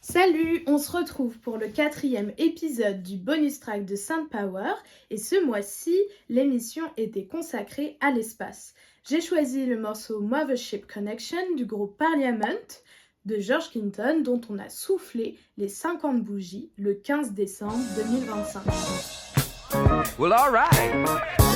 Salut, on se retrouve pour le 4e épisode du bonus track de Sound Power et ce mois-ci, l'émission était consacrée à l'espace. J'ai choisi le morceau Mothership Connection du groupe Parliament de George Clinton dont on a soufflé les 50 bougies le 15 décembre 2025. Well, all right.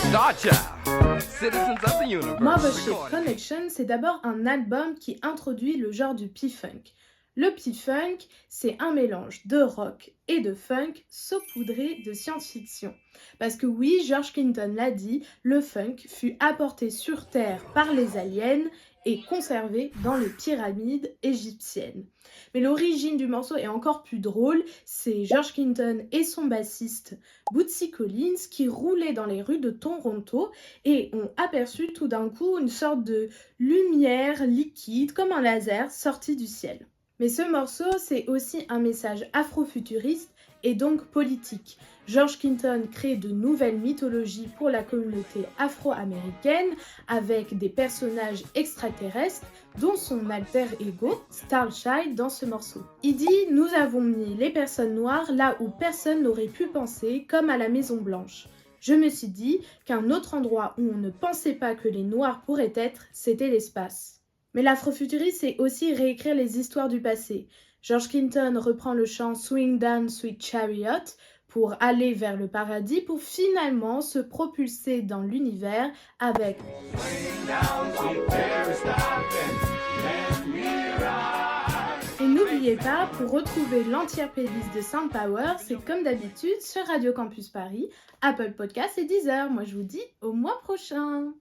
Starchild, Citizens of the Universe. Mothership Connection, c'est d'abord un album qui introduit le genre du P-Funk. Le P-Funk, c'est un mélange de rock et de funk saupoudré de science-fiction. Parce que oui, George Clinton l'a dit, le funk fut apporté sur Terre par les aliens et conservé dans les pyramides égyptiennes. Mais l'origine du morceau est encore plus drôle, c'est George Clinton et son bassiste Bootsy Collins qui roulaient dans les rues de Toronto et ont aperçu tout d'un coup une sorte de lumière liquide comme un laser sorti du ciel. Mais ce morceau, c'est aussi un message afrofuturiste et donc politique. George Clinton crée de nouvelles mythologies pour la communauté afro-américaine avec des personnages extraterrestres, dont son alter ego, Starchild, dans ce morceau. Il dit « Nous avons mis les personnes noires là où personne n'aurait pu penser, comme à la Maison Blanche. » Je me suis dit qu'un autre endroit où on ne pensait pas que les noirs pourraient être, c'était l'espace. Mais l'afrofuturisme, c'est aussi réécrire les histoires du passé. George Clinton reprend le chant Swing Down Sweet Chariot pour aller vers le paradis pour finalement se propulser dans l'univers avec Et n'oubliez pas, pour retrouver l'entière playlist de Sound Power, c'est comme d'habitude sur Radio Campus Paris, Apple Podcasts et Deezer. Moi je vous dis au mois prochain.